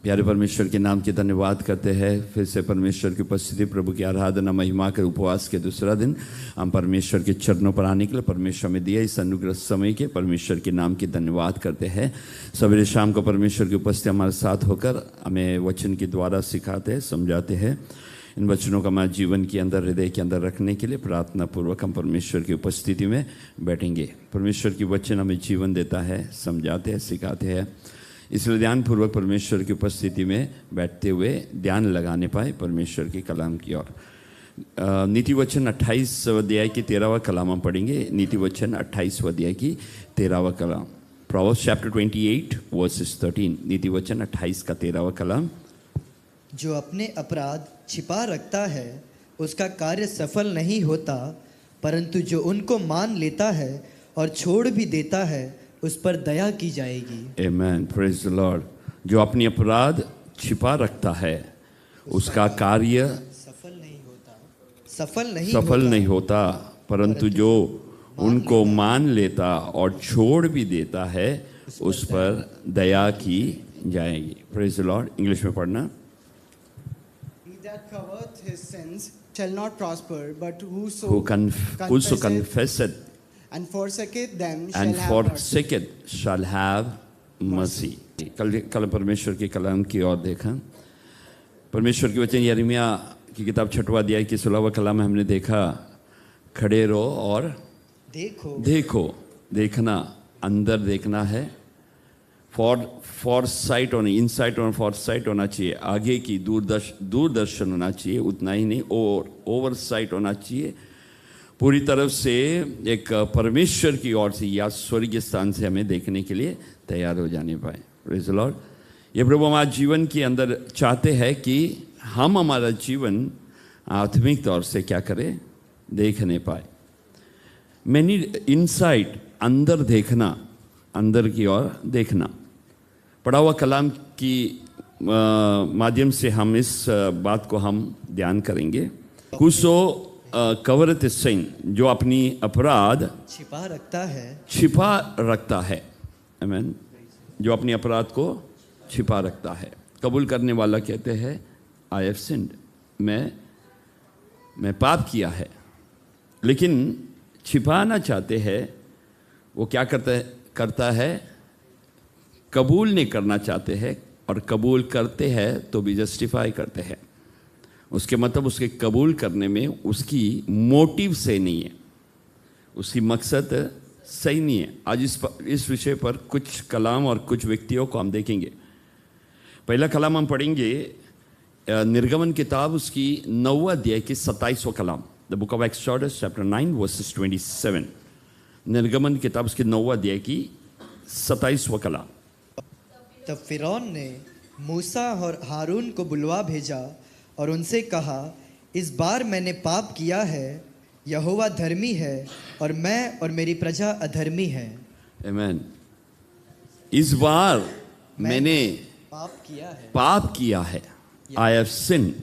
प्यारे परमेश्वर के नाम की धन्यवाद करते हैं। फिर से परमेश्वर की उपस्थिति, प्रभु की आराधना, महिमा के उपवास के दूसरा दिन हम परमेश्वर के चरणों पर आने के लिए परमेश्वर में दिया इस अनुग्रह समय के परमेश्वर के नाम की धन्यवाद करते हैं। सवेरे शाम को परमेश्वर की उपस्थिति हमारे साथ होकर हमें वचन के द्वारा सिखाते हैं, समझाते हैं। इन वचनों का हमारे जीवन के अंदर, हृदय के अंदर रखने के लिए प्रार्थना पूर्वक हम परमेश्वर की उपस्थिति में बैठेंगे। परमेश्वर की वचन हमें जीवन देता है, समझाते हैं, सिखाते हैं। इसलिए ध्यानपूर्वक परमेश्वर की उपस्थिति में बैठते हुए ध्यान लगाने पाए परमेश्वर के कलाम की ओर। नीति वचन 28 अध्याय की 13वां कलाम हम पढ़ेंगे। नीति वचन 28 अध्याय की 13वां कलाम, प्रोवर्ब्स चैप्टर 28 वर्सेस 13। नीति वचन 28 का 13वां कलाम। जो अपने अपराध छिपा रखता है उसका कार्य सफल नहीं होता, परंतु जो उनको मान लेता है और छोड़ भी देता है उस पर दया की जाएगी। आमेन, प्रेज द लॉर्ड। जो अपनी अपराध छिपा रखता है उसका कार्य सफल नहीं होता, परंतु जो उनको मान लेता और छोड़ भी देता है उस पर दया की जाएगी। Praise the Lord. इंग्लिश में पढ़ना। He that covereth his sins shall not prosper, but who whoso confesseth and forsaketh them and shall have mercy. forsaketh shall have mercy। कल परमेश्वर के कलाम की ओर देखा। परमेश्वर की वचन यिर्मयाह की किताब 6वां अध्याय की 16वां कलाम में हमने देखा, खड़े रहो और देखो। देखना, अंदर देखना है। फॉर साइट होना, इनसाइट और फॉर साइट होना चाहिए। आगे की दूरदर्शन होना चाहिए, उतना ही नहीं, और ओवर साइट होना चाहिए। पूरी तरफ से एक परमेश्वर की ओर से या स्वर्गीय स्थान से हमें देखने के लिए तैयार हो जाने पाए। Praise the Lord. ये प्रभु हमारे जीवन के अंदर चाहते हैं कि हम हमारा जीवन आत्मिक तौर से क्या करें, देखने पाए। मैनी इनसाइट, अंदर देखना, अंदर की ओर देखना। पढ़ा हुआ कलाम की माध्यम से हम इस बात को हम ध्यान करेंगे। कुसो कवरत सिन, जो अपनी अपराध छिपा रखता है। आमीन। जो अपनी अपराध को छिपा रखता है। कबूल करने वाला कहते हैं आई हैव सिन्ड, मैं पाप किया है। लेकिन छिपाना चाहते हैं, वो क्या करता है, कबूल नहीं करना चाहते हैं, और कबूल करते हैं तो भी जस्टिफाई करते हैं। उसके मतलब उसके कबूल करने में उसकी मोटिव सही नहीं है, उसकी मकसद सही नहीं है। आज इस विषय पर कुछ कलाम और कुछ व्यक्तियों को हम देखेंगे। पहला कलाम हम पढ़ेंगे निर्गमन किताब उसकी 9वां अध्याय की 27वां कलाम, the book of Exodus chapter 9 verses 27। निर्गमन किताब उसके 9वां अध्याय की 27वां कलाम। तब फिरौन ने मूसा और हारून को बुलवा भेजा और उनसे कहा, इस बार मैंने पाप किया है, यहोवा धर्मी है और मैं और मेरी प्रजा अधर्मी है। आमीन। इस बार मैंने पाप किया है। आई हैव सिन।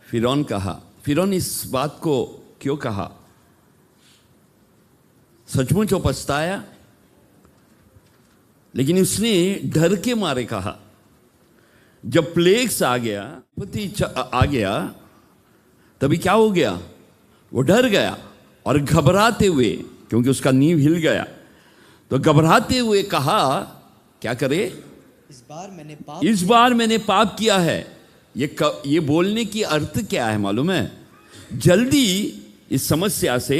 फिरौन कहा। फिरौन इस बात को क्यों कहा? सचमुच वो पछताया, लेकिन उसने डर के मारे कहा। जब प्लेग्स आ गया, आ गया, तभी क्या हो गया? वो डर गया और घबराते हुए, क्योंकि उसका नींव हिल गया, तो घबराते हुए कहा, क्या करे? इस बार मैंने पाप किया है। ये बोलने की अर्थ क्या है मालूम है? जल्दी इस समस्या से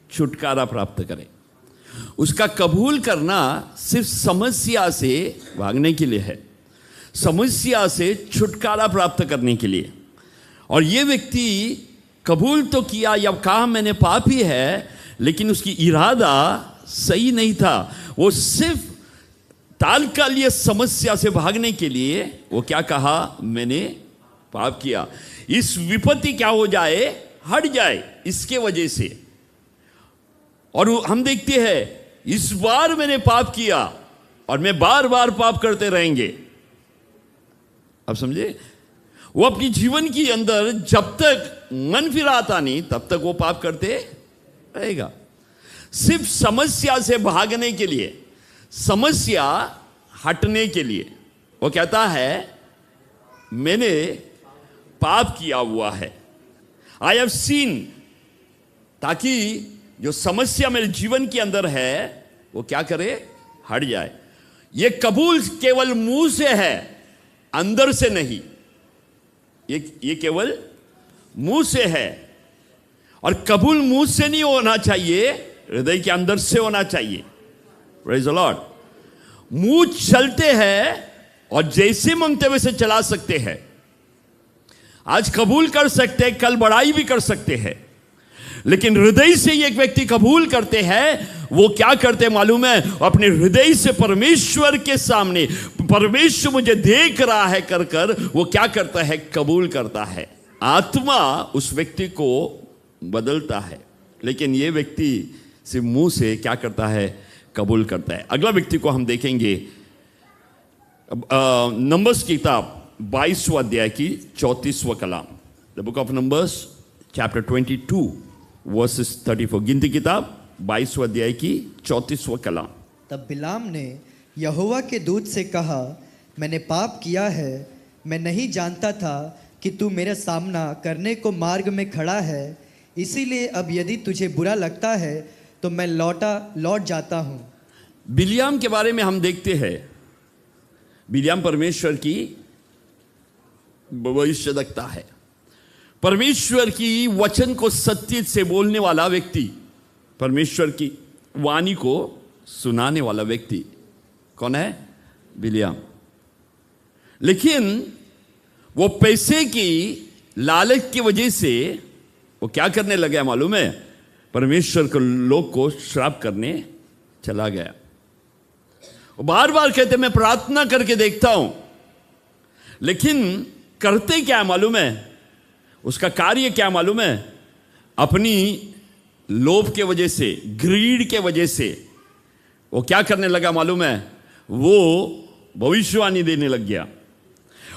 छुटकारा प्राप्त करें। उसका कबूल करना सिर्फ समस्या से भागने के लिए है, समस्या से छुटकारा प्राप्त करने के लिए। और ये व्यक्ति कबूल तो किया या कहा मैंने पाप ही है, लेकिन उसकी इरादा सही नहीं था। वो सिर्फ तात्कालिक समस्या से भागने के लिए वो क्या कहा? मैंने पाप किया। इस विपत्ति क्या हो जाए, हट जाए, इसके वजह से। और हम देखते हैं, इस बार मैंने पाप किया और मैं बार बार पाप करते रहेंगे। अब समझे? वो अपनी जीवन के अंदर जब तक मन फिराता नहीं, तब तक वो पाप करते रहेगा। सिर्फ समस्या से भागने के लिए, समस्या हटने के लिए वो कहता है मैंने पाप किया हुआ है। आई हैव सीन, ताकि जो समस्या मेरे जीवन के अंदर है वो क्या करे, हट जाए। ये कबूल केवल मुंह से है, अंदर से नहीं। ये केवल मुंह से है, और कबूल मुंह से नहीं होना चाहिए, हृदय के अंदर से होना चाहिए। Praise the Lord. मुंह चलते हैं और जैसे मांगते वैसे चला सकते हैं। आज कबूल कर सकते हैं, कल बड़ाई भी कर सकते हैं, लेकिन हृदय से एक व्यक्ति कबूल करते हैं, वो क्या करते हैं मालूम है? अपने हृदय से परमेश्वर के सामने, परमेश्वर मुझे देख रहा है कर कर वो क्या करता है, कबूल करता है। आत्मा उस व्यक्ति को बदलता है, लेकिन ये व्यक्ति सिर्फ मुंह से क्या करता है, कबूल करता है। अगला व्यक्ति को हम देखेंगे नंबर्स की किताब 22वां अध्याय की 34वां कलाम। The book of Numbers chapter 22 verses 34। गिनती किताब 22वां अध्याय की 34वां कलाम। तब बिलाम ने यहोवा के दूत से कहा, मैंने पाप किया है, मैं नहीं जानता था कि तू मेरा सामना करने को मार्ग में खड़ा है, इसीलिए अब यदि तुझे बुरा लगता है तो मैं लौट जाता हूँ। बिलियाम के बारे में हम देखते हैं, बिलियाम परमेश्वर की भविष्यद्वक्ता है, परमेश्वर की वचन को सत्य से बोलने वाला व्यक्ति, परमेश्वर की वाणी को सुनाने वाला व्यक्ति। कौन है? बिलियाम। लेकिन वो पैसे की लालच की वजह से वो क्या करने लगा मालूम है? परमेश्वर के लोग को श्राप करने चला गया। वो बार बार कहते मैं प्रार्थना करके देखता हूं, लेकिन करते क्या मालूम है? उसका कार्य क्या मालूम है? अपनी लोभ के वजह से, ग्रीड के वजह से वो क्या करने लगा मालूम है? वो भविष्यवाणी देने लग गया,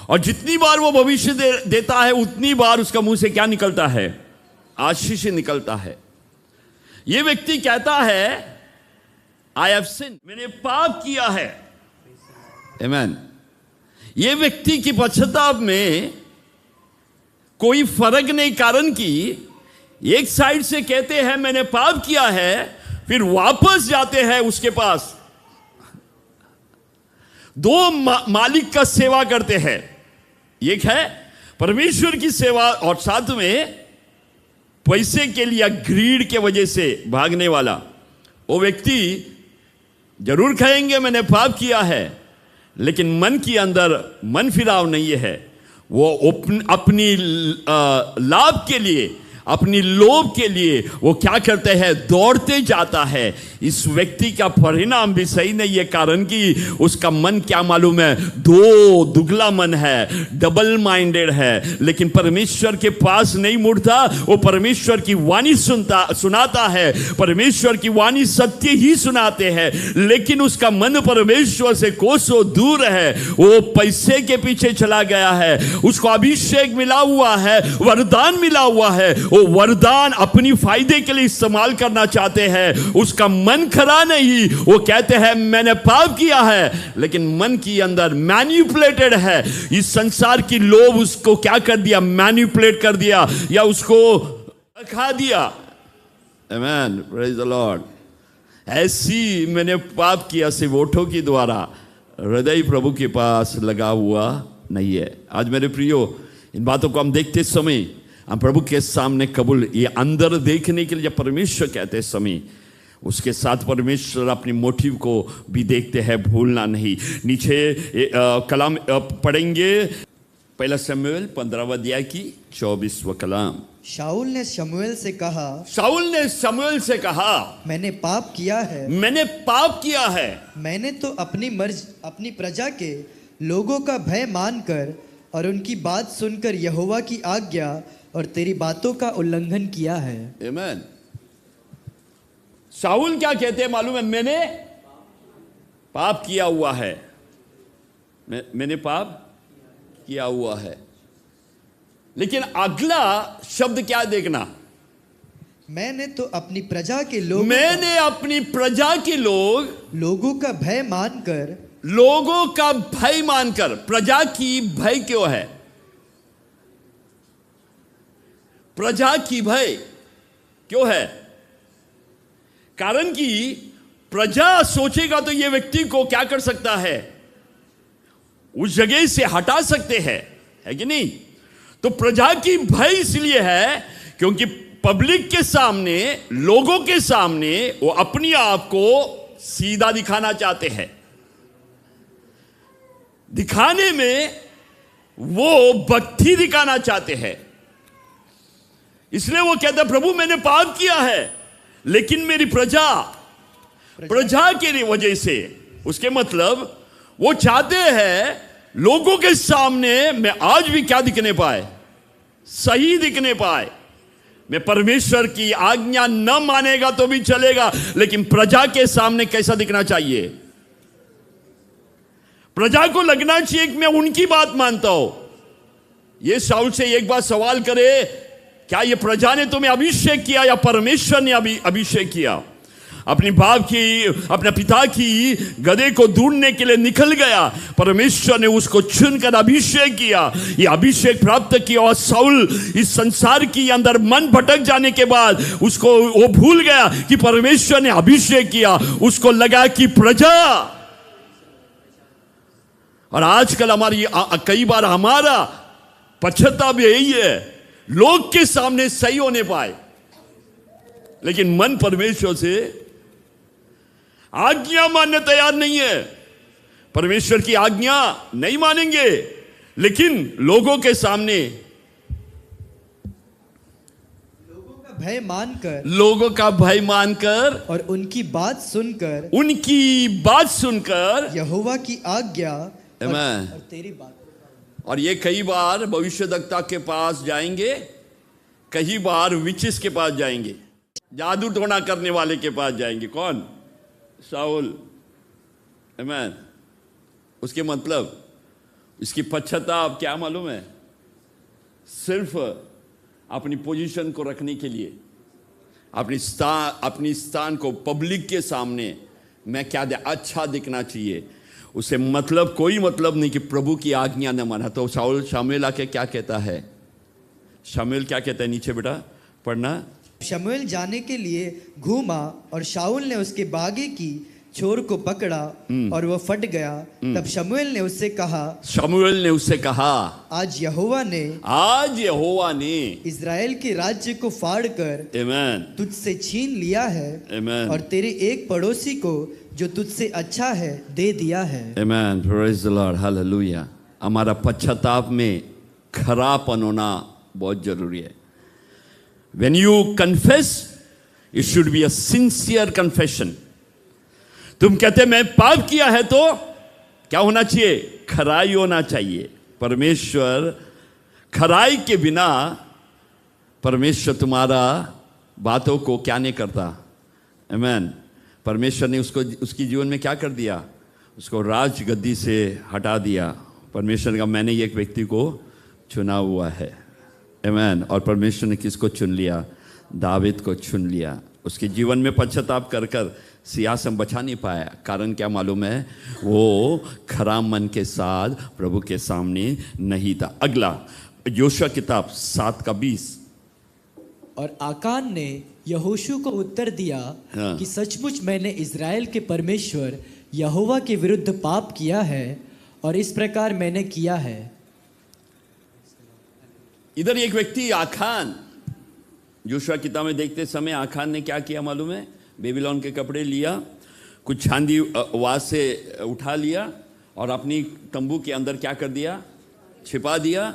और जितनी बार वो भविष्य देता है उतनी बार उसका मुंह से क्या निकलता है? आशीष निकलता है। ये व्यक्ति कहता है आई हैव सिन, मैंने पाप किया है। आमेन। ये व्यक्ति की पश्चाताप में कोई फर्क नहीं, कारण कि एक साइड से कहते हैं मैंने पाप किया है, फिर वापस जाते हैं उसके पास, दो मालिक का सेवा करते हैं। एक है परमेश्वर की सेवा, और साथ में पैसे के लिए ग्रीड के वजह से भागने वाला। वो व्यक्ति जरूर कहेंगे मैंने पाप किया है, लेकिन मन के अंदर मन फिराव नहीं है। वो अपनी लाभ के लिए, अपनी लोभ के लिए वो क्या करते हैं? दौड़ते जाता है। इस व्यक्ति का परिणाम भी सही नहीं है, कारण कि उसका मन क्या मालूम है? दो दुगला मन है, डबल माइंडेड है, लेकिन परमेश्वर के पास नहीं मुड़ता। वो परमेश्वर की वाणी सुनाता है, परमेश्वर की वाणी सत्य ही सुनाते हैं, लेकिन उसका मन परमेश्वर से कोसों दूर है। वो पैसे के पीछे चला गया है, उसको अभिषेक मिला हुआ है, वरदान मिला हुआ है, वो वरदान अपनी फायदे के लिए इस्तेमाल करना चाहते हैं। उसका मन खरा नहीं, वो कहते हैं मैंने पाप किया है, लेकिन मन के अंदर मैनिपुलेटेड है। इस संसार की लोभ उसको क्या कर दिया? मैनिपुलेट कर दिया, या उसको खा दिया। आमेन, प्रेज द लॉर्ड। ऐसी मैंने पाप किया सिर्फ ओठों के द्वारा, हृदय प्रभु के पास लगा हुआ नहीं है। आज मेरे प्रियो, इन बातों को हम देखते समय हम प्रभु के सामने कबूल, ये अंदर देखने के लिए जब परमेश्वर कहते हैं समय, उसके साथ परमेश्वर अपनी मोटिव को भी देखते हैं, भूलना नहीं। नीचे कलाम पढ़ेंगे, पहला शमूएल 15वां अध्याय की 24वां कलाम। शाऊल ने शमूएल से कहा, शाऊल ने शमूएल से कहा, मैंने पाप किया है, मैंने पाप किया है। मैंने तो अपनी प्रजा के लोगों का भय मानकर और उनकी बात सुनकर यहोवा की आज्ञा और तेरी बातों का उल्लंघन किया है। आमेन। शाऊल क्या कहते हैं मालूम है? मैंने पाप किया हुआ है, मैंने पाप किया हुआ है। लेकिन अगला शब्द क्या देखना? मैंने तो अपनी प्रजा के लोग, मैंने अपनी प्रजा के लोगों का भय मानकर, लोगों का भय मानकर। प्रजा की भय क्यों है? प्रजा की भय क्यों है? कारण कि प्रजा सोचेगा तो ये व्यक्ति को क्या कर सकता है, उस जगह से हटा सकते हैं, है कि नहीं? तो प्रजा की भय इसलिए है क्योंकि पब्लिक के सामने, लोगों के सामने वो अपनी आप को सीधा दिखाना चाहते हैं। दिखाने में वो भक्ति दिखाना चाहते हैं। इसलिए वो कहता है प्रभु मैंने पाप किया है, लेकिन मेरी प्रजा के वजह से, उसके मतलब वो चाहते हैं लोगों के सामने मैं आज भी क्या दिखने पाए, सही दिखने पाए। मैं परमेश्वर की आज्ञा न मानेगा तो भी चलेगा, लेकिन प्रजा के सामने कैसा दिखना चाहिए? प्रजा को लगना चाहिए कि मैं उनकी बात मानता हूं। ये शाऊल से एक बार सवाल करे, क्या ये प्रजा ने तुम्हें अभिषेक किया या परमेश्वर ने अभिषेक किया? अपने बाप की, अपने पिता की गधे को ढूंढने के लिए निकल गया, परमेश्वर ने उसको चुनकर अभिषेक किया, ये अभिषेक प्राप्त किया। और शाऊल इस संसार के अंदर मन भटक जाने के बाद उसको वो भूल गया कि परमेश्वर ने अभिषेक किया, उसको लगा कि प्रजा। और आजकल हमारी कई बार हमारा पश्चाताप यही है, लोग के सामने सही होने पाए, लेकिन मन परमेश्वर से आज्ञा मानने तैयार नहीं है। परमेश्वर की आज्ञा नहीं मानेंगे, लेकिन लोगों के सामने लोगों का भय मानकर और उनकी बात सुनकर यहोवा की आज्ञा और तेरी बात। और ये कई बार भविष्यद्वक्ता के पास जाएंगे, कई बार विचिस के पास जाएंगे, जादू टोना करने वाले के पास जाएंगे। कौन? शाऊल। आमीन। उसके मतलब इसकी पश्चाताप क्या मालूम है? सिर्फ अपनी पोजीशन को रखने के लिए, अपनी स्थान को पब्लिक के सामने मैं क्या अच्छा दिखना चाहिए, उसे मतलब कोई मतलब नहीं कि प्रभु की आज्ञा न माना। तो शाऊल आके क्या कहता है? शमूएल क्या कहता है? नीचे बेटा पढ़ना। शमूएल जाने के लिए घूमा और शाऊल ने उसके बागे की छोर को पकड़ा और वह फट गया। तब शमूएल ने उससे कहा, आज यहोवा ने इज़राइल के राज्य को फाड़कर तुझसे छीन लिया है और तेरे एक पड़ोसी को जो तुझसे अच्छा है दे दिया है। आमीन। Praise the Lord. हालेलुया। हमारा पश्चाताप में खरापन होना बहुत जरूरी है। When you confess, it should be a sincere confession. तुम कहते मैं पाप किया है तो क्या होना चाहिए? खराई होना चाहिए। परमेश्वर खराई के बिना परमेश्वर तुम्हारा बातों को क्या नहीं करता। आमीन। परमेश्वर ने उसकी जीवन में क्या कर दिया? उसको राज गद्दी से हटा दिया। परमेश्वर का मैंने एक व्यक्ति को चुना हुआ है। आमीन। और परमेश्वर ने किसको चुन लिया? दावीद को चुन लिया। उसके जीवन में पश्चाताप कर सियासम बचा नहीं पाया। कारण क्या मालूम है? वो खराब मन के साथ प्रभु के सामने नहीं था। अगला योशुआ किताब 7:20। और आकान ने यहोशू को उत्तर दिया कि सचमुच मैंने इज़राइल के परमेश्वर यहोवा के विरुद्ध पाप किया है और इस प्रकार मैंने किया है। इधर एक व्यक्ति आखान, योशुआ किताब में देखते समय आखान ने क्या किया मालूम है? बेबीलोन के कपड़े लिया, कुछ चांदी वहां से उठा लिया और अपनी तंबू के अंदर क्या कर दिया? छिपा दिया।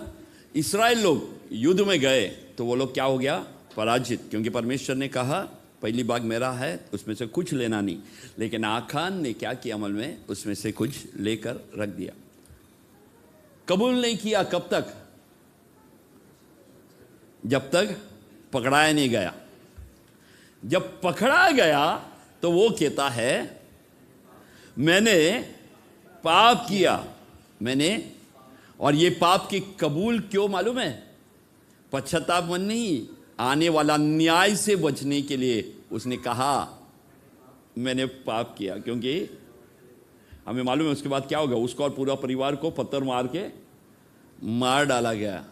इस्राएल लोग युद्ध में गए तो वो लोग क्या हो गया? पराजित। क्योंकि परमेश्वर ने कहा पहली बाग मेरा है, उसमें से कुछ लेना नहीं। लेकिन आखान ने क्या किया अमल में? उसमें से कुछ लेकर रख दिया। कबूल नहीं किया। कब तक? जब तक पकड़ाया नहीं गया। जब पकड़ा गया तो वो कहता है मैंने पाप किया, मैंने। और ये पाप की कबूल क्यों मालूम है? पश्चाताप मन नहीं, आने वाला न्याय से बचने के लिए उसने कहा मैंने पाप किया। क्योंकि हमें मालूम है उसके बाद क्या होगा? उसको और पूरा परिवार को पत्थर मार के मार डाला गया।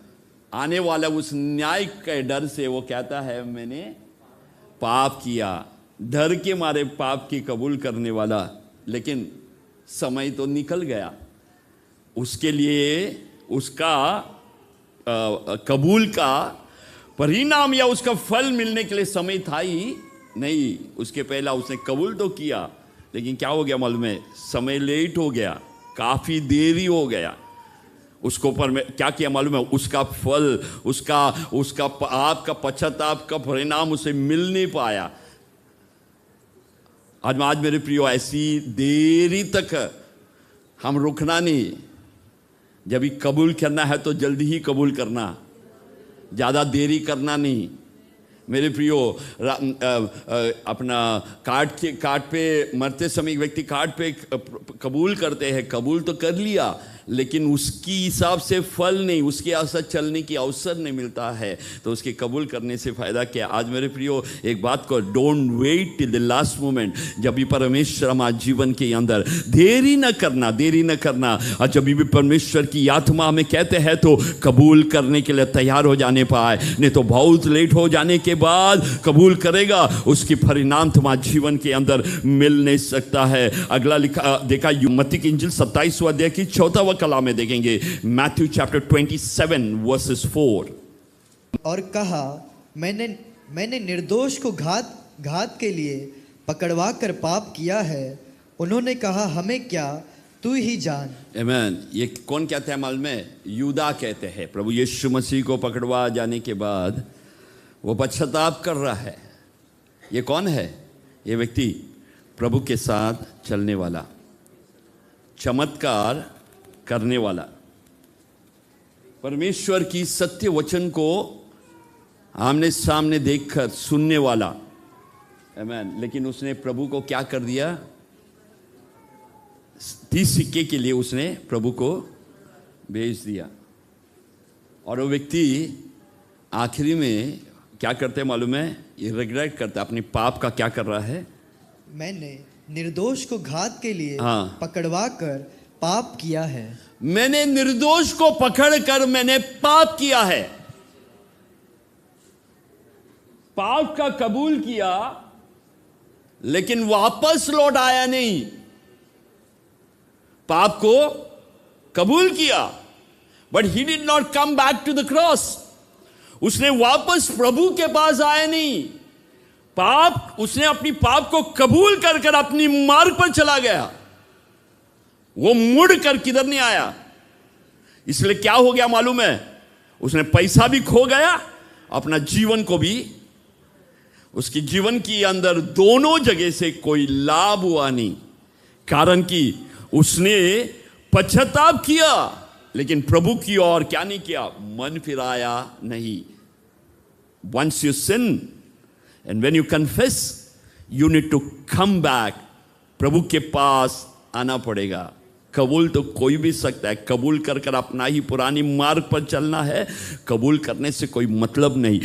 आने वाला उस न्याय के डर से वो कहता है मैंने पाप किया, डर के मारे पाप की कबूल करने वाला। लेकिन समय तो निकल गया, उसके लिए उसका कबूल का परिणाम या उसका फल मिलने के लिए समय था ही नहीं। उसके पहला उसने कबूल तो किया, लेकिन क्या हो गया मालूम है, समय लेट हो गया, काफ़ी देरी हो गया। उसको पर में क्या किया मालूम है, उसका फल, उसका आपका पश्चाताप का परिणाम उसे मिल नहीं पाया। आज मेरे प्रियो, ऐसी देरी तक हम रुकना नहीं। जब भी कबूल करना है तो जल्दी ही कबूल करना, ज़्यादा देरी करना नहीं। मेरे प्रियो, अपना कार्ड पे मरते समय एक व्यक्ति कार्ड पे कबूल करते हैं, कबूल तो कर लिया, लेकिन उसकी हिसाब से फल नहीं, उसके आसपास चलने की अवसर नहीं मिलता है, तो उसके कबूल करने से फ़ायदा क्या। आज मेरे प्रियो, एक बात को, don't wait till the last moment. जब भी परमेश्वर हमारे जीवन के अंदर देरी न करना। और जब भी परमेश्वर की आत्मा हमें कहते हैं तो कबूल करने के लिए तैयार हो जाने पाए, नहीं तो बहुत लेट हो जाने के बाद कबूल करेगा, उसकी परिणाम तुम्हारे जीवन के अंदर मिल नहीं सकता है। अगला देखा मत्ती की इंजील 27वां अध्याय की 4वां कलाम में देखेंगे, मैथ्यू चैप्टर 27 वर्सेस 4। और कहा, मैंने निर्दोष को घात के लिए पकड़वा कर पाप किया है। उन्होंने कहा, हमें क्या, तू ही जान। आमीन। ये कौन कहते हैं मालूम है? यूदा कहते हैं। प्रभु यीशु मसीह को पकड़वा जाने के बाद वो पश्चाताप कर रहा है। ये कौन है? ये व्यक्ति प्रभु के साथ चलने वाला, चमत्कार करने वाला, परमेश्वर की सत्य वचन को आमने सामने देखकर सुनने वाला। आमीन। लेकिन उसने प्रभु को क्या कर दिया? 30 सिक्के के लिए उसने प्रभु को भेज दिया। और वो व्यक्ति आखिरी में क्या करते हैं मालूम है? ये रिग्रेट करता है, अपने पाप का क्या कर रहा है? मैंने निर्दोष को घात के लिए हाँ। पकड़वा कर पाप किया है। मैंने निर्दोष को पकड़कर मैंने पाप किया है। पाप का कबूल किया, लेकिन वापस लौट आया नहीं। पाप को कबूल किया, but he did not come back to the cross. उसने वापस प्रभु के पास आया नहीं। उसने अपनी पाप को कबूल कर कर अपनी मार्ग पर चला गया। वो मुड़ कर किधर नहीं आया। इसलिए क्या हो गया मालूम है? उसने पैसा भी खो गया, अपना जीवन को भी। उसकी जीवन के अंदर दोनों जगह से कोई लाभ हुआ नहीं, कारण कि उसने पश्चाताप किया, लेकिन प्रभु की ओर क्या नहीं किया? मन फिराया नहीं। Once you sin and when you confess, you need to come back. प्रभु के पास आना पड़ेगा। कबूल तो कोई भी सकता है, कबूल कर कर अपना ही पुरानी मार्ग पर चलना है। कबूल करने से कोई मतलब नहीं।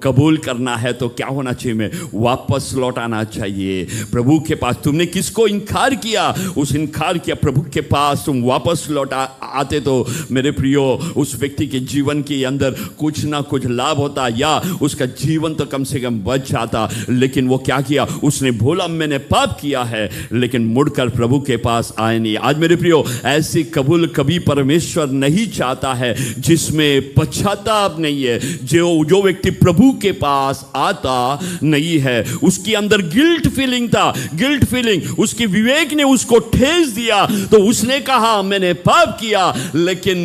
कबूल करना है तो क्या होना चाहिए? में वापस लौट आना चाहिए प्रभु के पास। तुमने किसको इनकार किया? उस इनकार किया प्रभु के पास तुम वापस लौट आते तो मेरे प्रियो, उस व्यक्ति के जीवन के अंदर कुछ ना कुछ लाभ होता, या उसका जीवन तो कम से कम बच जाता। लेकिन वो क्या किया? उसने बोला मैंने पाप किया है, लेकिन मुड़कर प्रभु के पास आए नहीं। आज मेरे प्रियो, ऐसी कबूल कभी परमेश्वर नहीं चाहता है जिसमें पश्चाताप नहीं है। जो व्यक्ति प्रभु के पास आता नहीं है, उसके अंदर गिल्ट फीलिंग था, गिल्ट फीलिंग, उसकी विवेक ने उसको ठेस दिया, तो उसने कहा मैंने पाप किया, लेकिन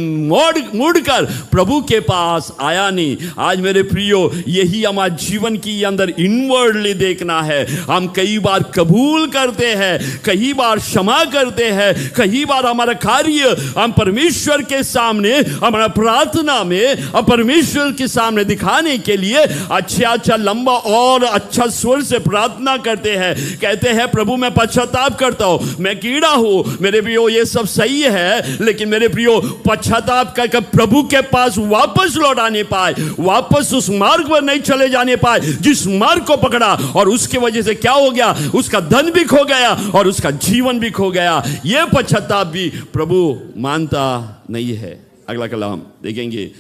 मुड़कर प्रभु के पास आया नहीं। आज मेरे प्रियो, यही हमारे जीवन के अंदर इनवर्डली देखना है। हम कई बार कबूल करते हैं, कई बार क्षमा करते हैं, कई बार हमारा कार्य हम परमेश्वर के सामने, हमारा प्रार्थना में हम परमेश्वर के सामने दिखाने के लिए अच्छा लंबा और अच्छा स्वर से प्रार्थना करते हैं। कहते हैं प्रभु मैं पश्चाताप करता हूं, मैं कीड़ा हूं। मेरे प्रियो ये सब सही है, लेकिन मेरे प्रियो पश्चाताप कर प्रभु के पास वापस लौट आने पाए, वापस उस मार्ग पर नहीं चले जाने पाए जिस मार्ग को पकड़ा, और उसके वजह से क्या हो गया? उसका धन भी खो गया और उसका जीवन भी खो गया। यह पश्चाताप भी प्रभु मानता नहीं है। अगला कलाम देखेंगे,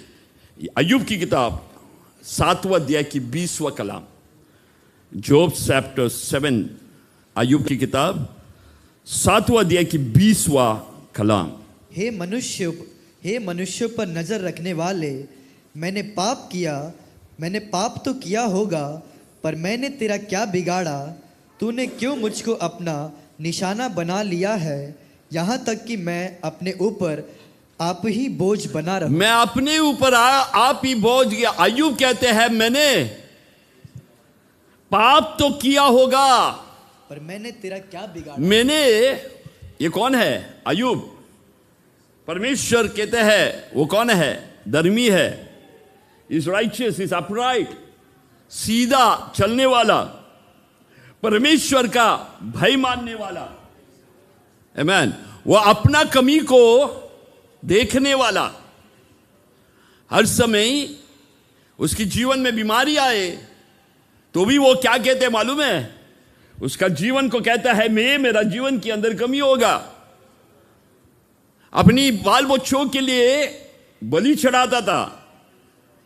अय्यूब की किताब 7वां अध्याय की 20वां कलाम, जॉब चैप्टर 7, अय्यूब की किताब 7वां अध्याय की 20वां कलाम। हे मनुष्य पर नजर रखने वाले, मैंने पाप तो किया होगा, पर मैंने तेरा क्या बिगाड़ा? तूने क्यों मुझको अपना निशाना बना लिया है, यहाँ तक कि मैं अपने ऊपर आप ही बोझ बना रहूं। मैं अपने ऊपर आप ही बोझ गया। अय्यूब कहते हैं मैंने पाप तो किया होगा, पर मैंने तेरा क्या बिगाड़ा? मैंने, ये कौन है? अय्यूब। परमेश्वर कहते हैं वो कौन है? धर्मी है, इज राइचियस, इज अपराइट, सीधा चलने वाला, परमेश्वर का भय मानने वाला। आमेन। वो अपना कमी को देखने वाला। हर समय उसके जीवन में बीमारी आए तो भी वो क्या कहते हैं मालूम है? उसका जीवन को कहता है मेरा जीवन के अंदर कमी होगा। अपनी बाल बच्चों के लिए बलि चढ़ाता था,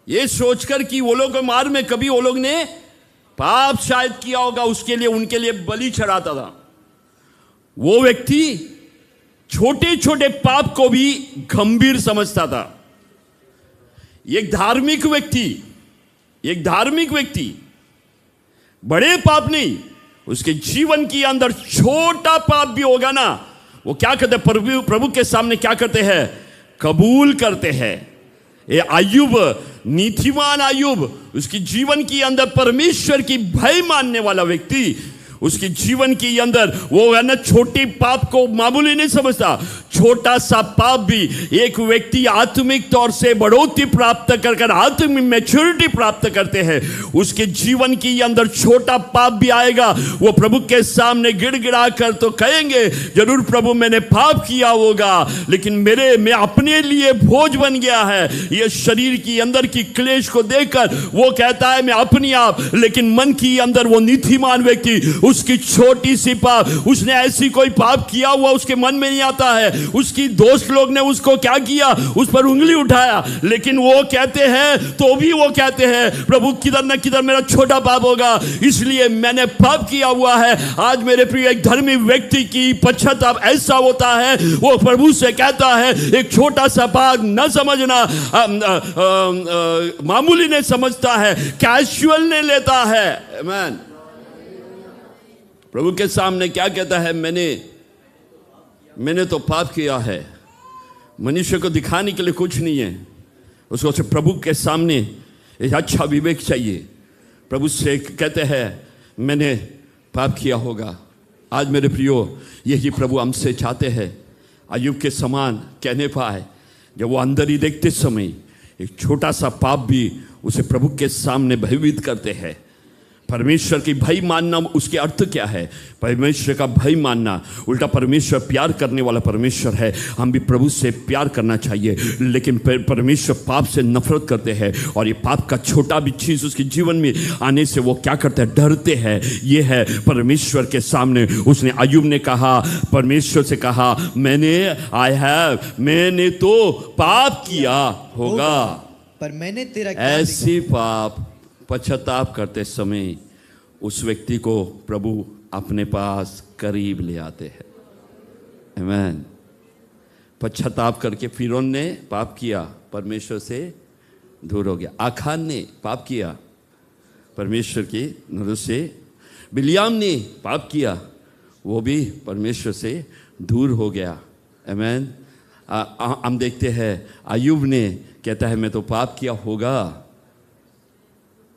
ये सोचकर कि वो लोग मार में कभी वो लोग ने पाप शायद किया होगा, उसके लिए उनके लिए बलि चढ़ाता था। वो व्यक्ति छोटे छोटे पाप को भी गंभीर समझता था। एक धार्मिक व्यक्ति बड़े पाप नहीं, उसके जीवन के अंदर छोटा पाप भी होगा ना, वो क्या करते? प्रभु के सामने क्या करते हैं? कबूल करते हैं। ये अय्यूब, नीतिमान अय्यूब, उसके जीवन के अंदर परमेश्वर की भय मानने वाला व्यक्ति, उसके जीवन के अंदर वो है ना छोटे पाप को मामूली नहीं समझता। छोटा सा पाप भी एक व्यक्ति आत्मिक तौर से बढ़ोतरी प्राप्त कर आत्मिक मैच्योरिटी प्राप्त करते हैं, उसके जीवन के अंदर छोटा पाप भी आएगा, वो प्रभु के सामने गिड़गिड़ा कर तो कहेंगे जरूर प्रभु मैंने पाप किया होगा, लेकिन मैं अपने लिए बोझ बन गया है। ये शरीर की अंदर की क्लेश को देखकर वो कहता है मैं अपनी आप, लेकिन मन की अंदर वो नीतिमान व्यक्ति, उसकी छोटी सी पाप, उसने ऐसी कोई पाप किया हुआ उसके मन में नहीं आता है। उसकी दोस्त लोग ने उसको क्या किया? उस पर उंगली उठाया, लेकिन वो कहते हैं, तो भी वो कहते हैं प्रभु किधर न किधर मेरा छोटा पाप होगा, इसलिए मैंने पाप किया हुआ है। आज मेरे प्रिय, एक धर्मी व्यक्ति की पश्चाताप ऐसा होता है, वो प्रभु से कहता है एक छोटा सा पाप न समझना, मामूली नहीं समझता है, कैजुअल नहीं लेता है। आमीन। प्रभु के सामने क्या कहता है? मैंने तो पाप किया है। मनुष्य को दिखाने के लिए कुछ नहीं है, उसको सिर्फ प्रभु के सामने एक अच्छा विवेक चाहिए। प्रभु से कहते हैं मैंने पाप किया होगा। आज मेरे प्रियो, यही प्रभु हमसे चाहते हैं, अय्यूब के समान कहने पाए, जब वो अंदर ही देखते समय एक छोटा सा पाप भी उसे प्रभु के सामने भयभीत करते हैं। परमेश्वर की भय मानना, उसके अर्थ क्या है? परमेश्वर का भय मानना, उल्टा परमेश्वर प्यार करने वाला परमेश्वर है। हम भी प्रभु से प्यार करना चाहिए, लेकिन परमेश्वर पाप से नफरत करते हैं, और ये पाप का छोटा भी चीज़ उसके जीवन में आने से वो क्या करते हैं? डरते हैं। ये है परमेश्वर के सामने। उसने, अय्यूब ने कहा, परमेश्वर से कहा मैंने तो पाप किया होगा, पर मैंने तेरा क्या ऐसी पाप पश्चाताप करते समय उस व्यक्ति को प्रभु अपने पास करीब ले आते हैं। आमीन। पश्चाताप करके फिरौन ने पाप किया, परमेश्वर से दूर हो गया। आखान ने पाप किया, परमेश्वर की नजर से। बिलियाम ने पाप किया, वो भी परमेश्वर से दूर हो गया। आमीन। हम देखते हैं अय्यूब ने कहता है मैं तो पाप किया होगा,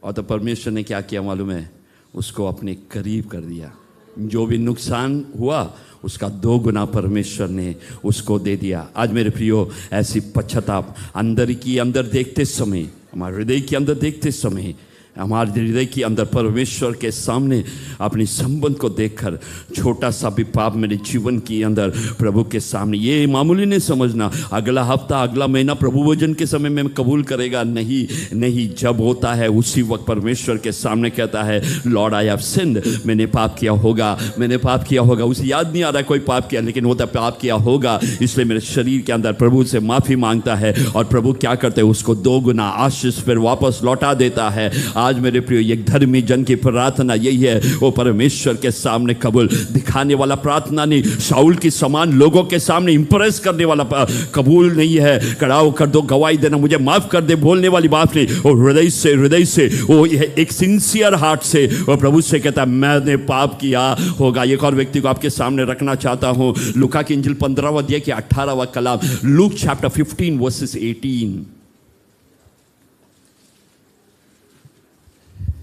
और तो परमेश्वर ने क्या किया मालूम है? उसको अपने करीब कर दिया। जो भी नुकसान हुआ उसका 2 गुना परमेश्वर ने उसको दे दिया। आज मेरे प्रियो, ऐसी पश्चाताप अंदर देखते समय, हमारे हृदय के अंदर देखते समय हमारे हृदय के अंदर परमेश्वर के सामने अपनी संबंध को देखकर छोटा सा भी पाप मेरे जीवन के अंदर प्रभु के सामने, ये मामूली नहीं समझना अगला हफ्ता अगला महीना प्रभु भोजन के समय में कबूल करेगा, नहीं नहीं, जब होता है उसी वक्त परमेश्वर के सामने कहता है लॉर्ड आई हैव सिन्ड, मैंने पाप किया होगा, मैंने पाप किया होगा। उसे याद नहीं आ रहा कोई पाप किया, लेकिन होता पाप किया होगा, इसलिए मेरे शरीर के अंदर प्रभु से माफ़ी मांगता है और प्रभु क्या करते हैं उसको 2 गुना आशीष फिर वापस लौटा देता है। आज मेरे प्रिय एक धर्मी जन की प्रार्थना यही है, वो परमेश्वर के सामने कबूल दिखाने वाला प्रार्थना नहीं, शाऊल की समान लोगों के सामने इंप्रेस करने वाला कबूल नहीं है, खड़ा होकर दो गवाही देना मुझे माफ कर दे बोलने वाली बात नहीं, वो हृदय से वो एक सिंसियर हार्ट से वो प्रभु से कहता है मैंने पाप किया होगा। एक और व्यक्ति को आपके सामने रखना चाहता हूं, लूका की इंजिल 15वां अध्याय के 18वां कलाम, लूक चैप्टर 15 वर्सेस 18।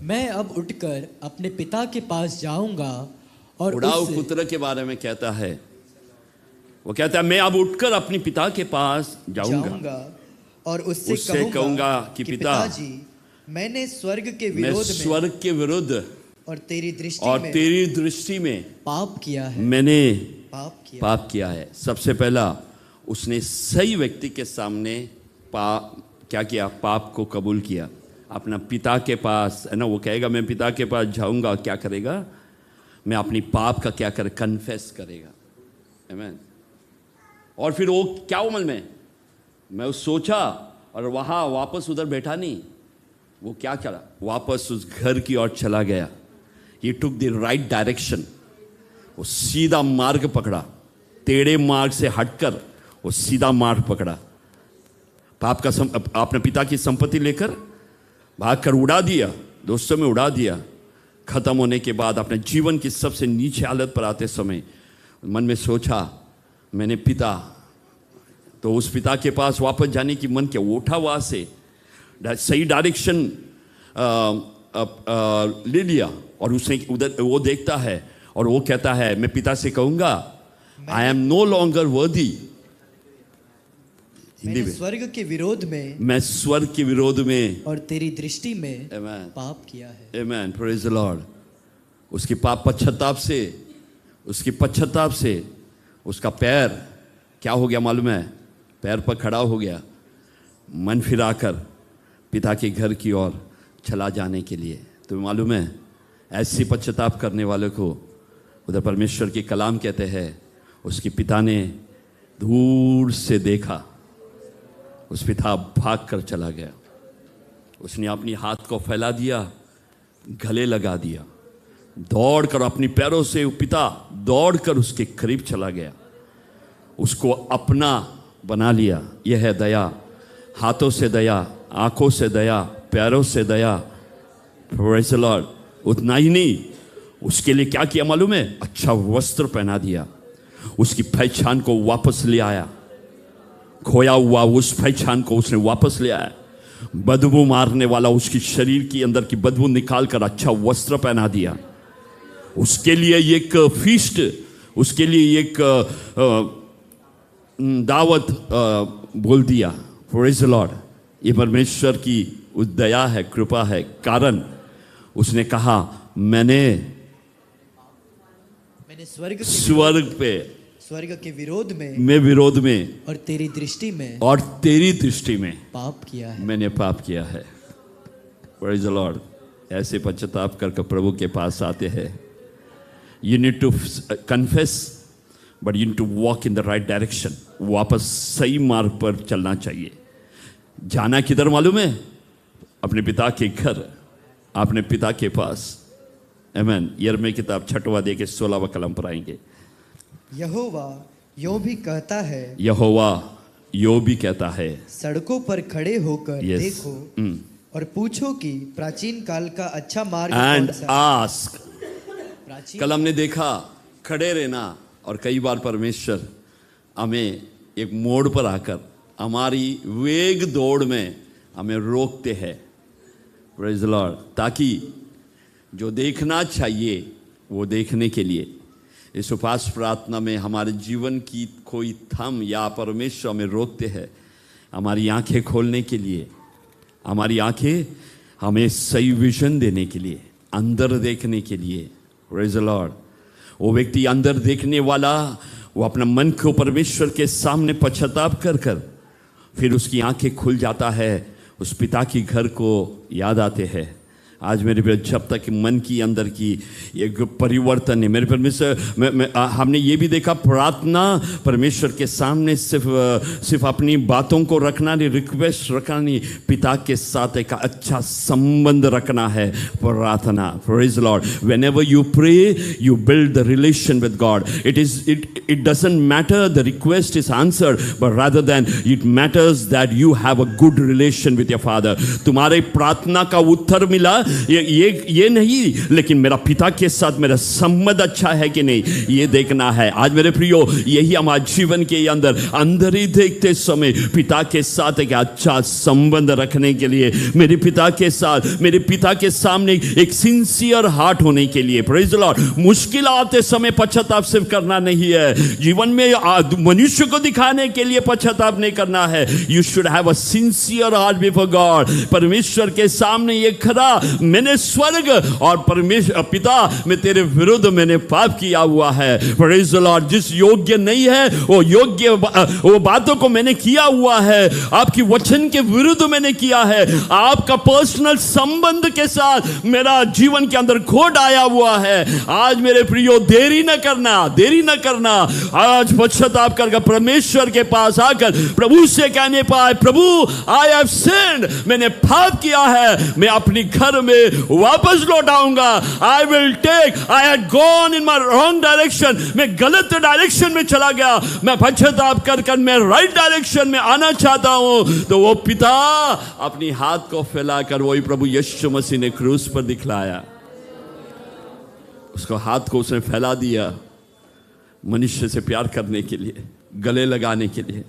मैं अब उठकर अपने पिता के पास जाऊंगा और उड़ाऊ उससे पुत्र के बारे में कहता है, वो कहता है मैं अब उठकर अपने पिता के पास जाऊंगा और उससे उससे कहूंगा कि पिताजी मैंने स्वर्ग के मैं विरोध में स्वर्ग के विरुद्ध और तेरी दृष्टि में पाप किया है, मैंने पाप किया है। सबसे पहला उसने सही व्यक्ति के सामने क्या किया, पाप को कबूल किया। अपना पिता के पास है ना, वो कहेगा मैं पिता के पास जाऊंगा, क्या करेगा, मैं अपनी पाप का क्या करे, कन्फेस करेगा। आमीन। और फिर वो क्या अमल में, मैं सोचा और वहाँ वापस उधर बैठा नहीं, वो क्या करा, वापस उस घर की ओर चला गया। He took the right direction, वो सीधा मार्ग पकड़ा, टेढ़े मार्ग से हटकर वो सीधा मार्ग पकड़ा। पाप का अपने पिता की संपत्ति लेकर भागकर उड़ा दिया, दोस्तों में उड़ा दिया। खत्म होने के बाद अपने जीवन की सबसे नीचे हालत पर आते समय मन में सोचा मैंने पिता, तो उस पिता के पास वापस जाने की मन किया, उठा वहाँ से सही डायरेक्शन ले लिया और उसने उधर वो देखता है और वो कहता है मैं पिता से कहूँगा आई एम नो लॉन्गर वर्दी, हिंदी में स्वर्ग के विरोध में, मैं स्वर्ग के विरोध में और तेरी दृष्टि में Amen. पाप किया है। Amen. Praise the Lord. उसकी पाप पश्चाताप से, उसकी पश्चाताप से उसका पैर क्या हो गया मालूम है, पैर पर खड़ा हो गया, मन फिराकर पिता के घर की ओर चला जाने के लिए। तो मालूम है ऐसी पश्चाताप करने वाले को उधर परमेश्वर के कलाम कहते हैं, उसके पिता ने दूर से देखा, उस पिता भाग कर चला गया, उसने अपनी हाथ को फैला दिया, गले लगा दिया, दौड़कर अपनी पैरों से पिता दौड़कर उसके करीब चला गया, उसको अपना बना लिया। यह है दया, हाथों से दया, आंखों से दया, पैरों से दया। Praise the Lord. उतना ही नहीं, उसके लिए क्या किया मालूम है, अच्छा वस्त्र पहना दिया, उसकी पहचान को वापस ले आया, खोया हुआ उस पहचान को उसने वापस ले आया। बदबू मारने वाला उसकी शरीर के अंदर की बदबू निकाल कर अच्छा वस्त्र पहना दिया। उसके लिए एक फीस्ट, उसके लिए एक दावत बोल दिया। Praise the Lord. ये परमेश्वर की उस दया है, कृपा है, कारण उसने कहा मैंने स्वर्ग के विरोध में, मैं विरोध में और तेरी दृष्टि में पाप किया है, मैंने पाप किया है। Praise the Lord. ऐसे पश्चाताप कर प्रभु के पास आते हैं। You need to confess but you need to walk in the right direction. वापस सही मार्ग पर चलना चाहिए। जाना किधर मालूम है, अपने पिता के घर, अपने पिता के पास। आमीन। यिर्मयाह किताब 6वां अध्याय के 16वां कलम पर आएंगे। यहोवा यो भी कहता है, यहोवा यो भी कहता है, सड़कों पर खड़े होकर Yes. देखो और पूछो कि प्राचीन काल का अच्छा मार्ग एंड कौन सा आस्क। प्राचीन कल हमने देखा खड़े रहना, और कई बार परमेश्वर हमें एक मोड़ पर आकर हमारी वेग दौड़ में हमें रोकते हैं। Praise the Lord. ताकि जो देखना चाहिए वो देखने के लिए इस उपवास प्रार्थना में हमारे जीवन की कोई थम या परमेश्वर हमें रोकते हैं, हमारी आंखें खोलने के लिए। हमारी आंखें हमें सही विजन देने के लिए, अंदर देखने के लिए। Praise the Lord. वो व्यक्ति अंदर देखने वाला, वो अपना मन को परमेश्वर के सामने पश्चाताप कर कर फिर उसकी आंखें खुल जाता है, उस पिता की घर को याद आते हैं। आज मेरे पे जब तक मन की अंदर की एक परिवर्तन है, मेरे परमेश्वर हमने ये भी देखा, प्रार्थना परमेश्वर के सामने सिर्फ अपनी बातों को रखना नहीं, रिक्वेस्ट रखना नहीं, पिता के साथ एक अच्छा संबंध रखना है प्रार्थना। Praise the Lord. Whenever you pray you build the relation with God. It doesn't matter the request is answered, but rather than it matters that you have a good relation with your father. तुम्हारे प्रार्थना का उत्तर मिला ये नहीं, लेकिन मेरा पिता के साथ मेरा संबंध अच्छा है कि नहीं, ये देखना है। आज मेरे प्रियो, यही हमारे जीवन के अंदर ही देखते समय पिता के साथ एक अच्छा संबंध रखने के लिए, मेरे पिता के सामने एक सिंसियर हार्ट होने के लिए। Praise the Lord. मुश्किल आते समय पश्चाताप सिर्फ करना नहीं है, जीवन में मनुष्य को दिखाने के लिए पश्चाताप नहीं करना है। You should have a sincere heart before God. परमेश्वर के सामने ये खड़ा, मैंने स्वर्ग और परमेश्वर पिता में तेरे विरुद्ध मैंने पाप किया हुआ है। Praise the Lord. जिस योग्य नहीं है वो बातों को मैंने किया हुआ है, आपकी वचन के विरुद्ध मैंने किया है, आपका पर्सनल संबंध के साथ मेरा जीवन के अंदर खोट आया हुआ है। आज मेरे प्रियो, देरी न करना। आज पश्चाताप करके परमेश्वर के पास आकर प्रभु से कहने पाए, प्रभु आई हैव सिन्ड, मैंने पाप किया है, मैं अपनी घर में वापस लौट आऊंगा। I had gone in my wrong direction, मैं गलत डायरेक्शन में चला गया, मैं पश्चाताप कर मैं राइट डायरेक्शन में आना चाहता हूं। तो वो पिता अपनी हाथ को फैलाकर, वही प्रभु यीशु मसीह ने क्रूस पर दिखलाया, उसको हाथ को उसने फैला दिया मनुष्य से प्यार करने के लिए, गले लगाने के लिए।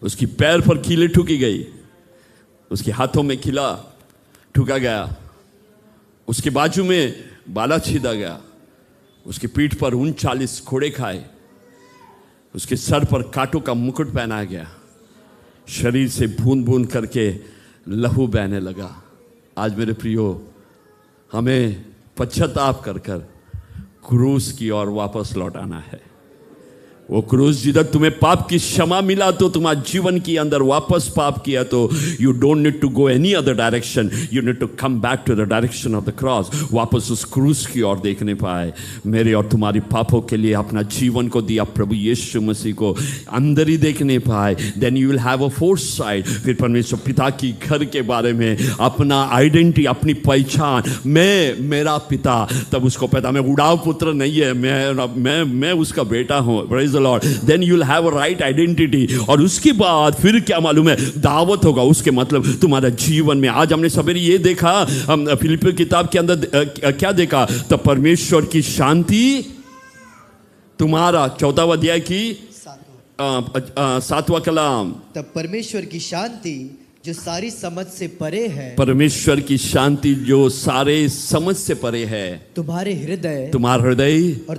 उसकी पैर पर कीलें ठुकी गई, उसके हाथों में खिला ठुका गया, उसके बाजू में बाला छीदा गया, उसकी पीठ पर 39 कोड़े खाए, उसके सर पर कांटों का मुकुट पहनाया गया, शरीर से बूंद बूंद करके लहू बहने लगा। आज मेरे प्रियो, हमें पश्चाताप कर क्रूस की ओर वापस लौटाना है। वो क्रूस जिधर तुम्हें पाप की क्षमा मिला, तो तुम्हारे जीवन के अंदर वापस पाप किया, तो you don't need to go any other direction, you need to come back to the direction of the cross. वापस उस क्रूस की ओर देखने पाए। मेरे और तुम्हारी पापों के लिए अपना जीवन को दिया प्रभु यीशु मसीह को, अंदर ही देखने पाए। Then you will have a fourth side. फिर परमेश्वर पिता की घर के बारे में, अपना आइडेंटिटी, अपनी पहचान, मेरा पिता, तब उसको पता मैं उड़ाव पुत्र नहीं है, मैं उसका बेटा हूँ। Praise the Lord. Then you'll have a right identity. और उसके बाद फिर क्या मालूम है, दावत होगा। उसके मतलब तुम्हारा जीवन में, आज हमने सवेरे ये देखा, फिलिप्पियों किताब के अंदर क्या देखा, तो परमेश्वर की शांति तुम्हारा, 14वां अध्याय की 7वां कलाम, तब परमेश्वर की शांति जो सारी समझ से परे है, परमेश्वर की शांति जो सारे समझ से परे है, तुम्हारे हृदय और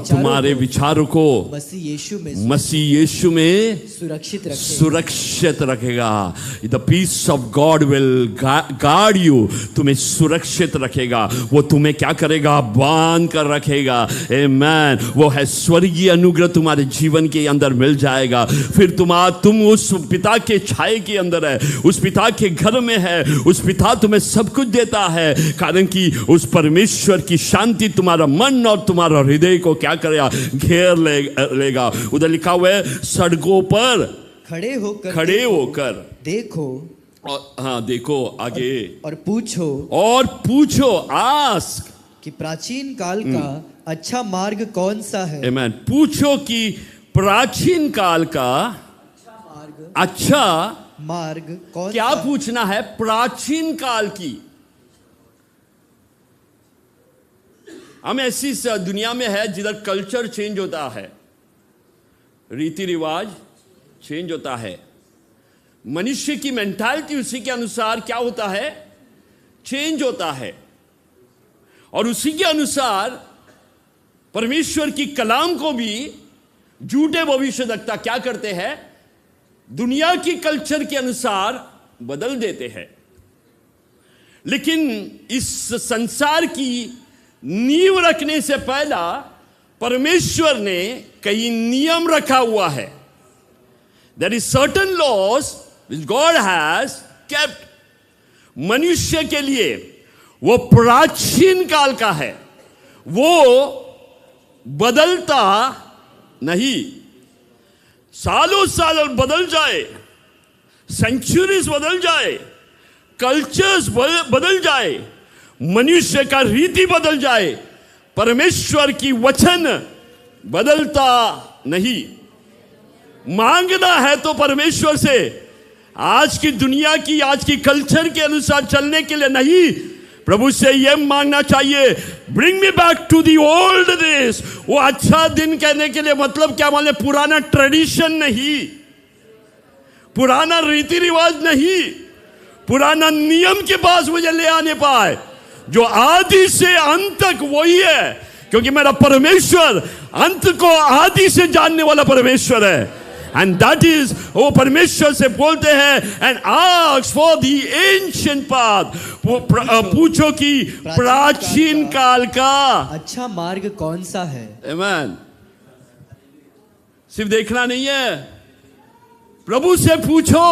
तुम्हारे विचारों को मसीह यीशु में सुरक्षित रखेगा। The peace of God will guard you, तुम्हें सुरक्षित रखेगा। वो तुम्हें क्या करेगा, बांध कर रखेगा। आमेन। वो है स्वर्गीय अनुग्रह तुम्हारे जीवन के अंदर मिल जाएगा। फिर तुम उस पिता के छाये के अंदर है, उस पिता के घर में है, उस पिता तुम्हें सब कुछ देता है, कारण कि उस परमेश्वर की शांति तुम्हारा मन और तुम्हारा हृदय को क्या करेगा, घेर लेगा। उधर लिखा हुआ है, सड़कों पर खड़े होकर देखो, और हाँ देखो आगे, और पूछो आस्क, कि प्राचीन काल का अच्छा मार्ग कौन सा है। आमेन। पूछो कि प्राचीन काल का अच्छा मार्ग कौन क्या सा? पूछना है, प्राचीन काल की। हम ऐसी दुनिया में है जिधर कल्चर चेंज होता है, रीति रिवाज चेंज होता है, मनुष्य की मेंटालिटी उसी के अनुसार क्या होता है, चेंज होता है। और उसी के अनुसार परमेश्वर की कलाम को भी झूठे भविष्यद्वक्ता क्या करते हैं, दुनिया की कल्चर के अनुसार बदल देते हैं। लेकिन इस संसार की नींव रखने से पहला परमेश्वर ने कई नियम रखा हुआ है. There is certain laws which God has kept. मनुष्य के लिए वो प्राचीन काल का है, वो बदलता नहीं. सालों साल बदल जाए, सेंचुरीज बदल जाए, कल्चर्स बदल जाए, मनुष्य का रीति बदल जाए, परमेश्वर की वचन बदलता नहीं. मांगना है तो परमेश्वर से आज की दुनिया की, आज की कल्चर के अनुसार चलने के लिए नहीं, प्रभु से यह मांगना चाहिए, bring me back to the old days. वो अच्छा दिन कहने के लिए मतलब क्या माने, पुराना ट्रेडिशन नहीं, पुराना रीति रिवाज नहीं, पुराना नियम के पास मुझे ले आने पाए. जो आदि से अंत तक वही है, क्योंकि मेरा परमेश्वर अंत को आदि से जानने वाला परमेश्वर है. एंड दैट इज, वो परमेश्वर से बोलते हैं and ask for the ancient path. पूछो कि प्राचीन काल का अच्छा मार्ग कौन सा है. आमेन. सिर्फ देखना नहीं है, प्रभु से पूछो.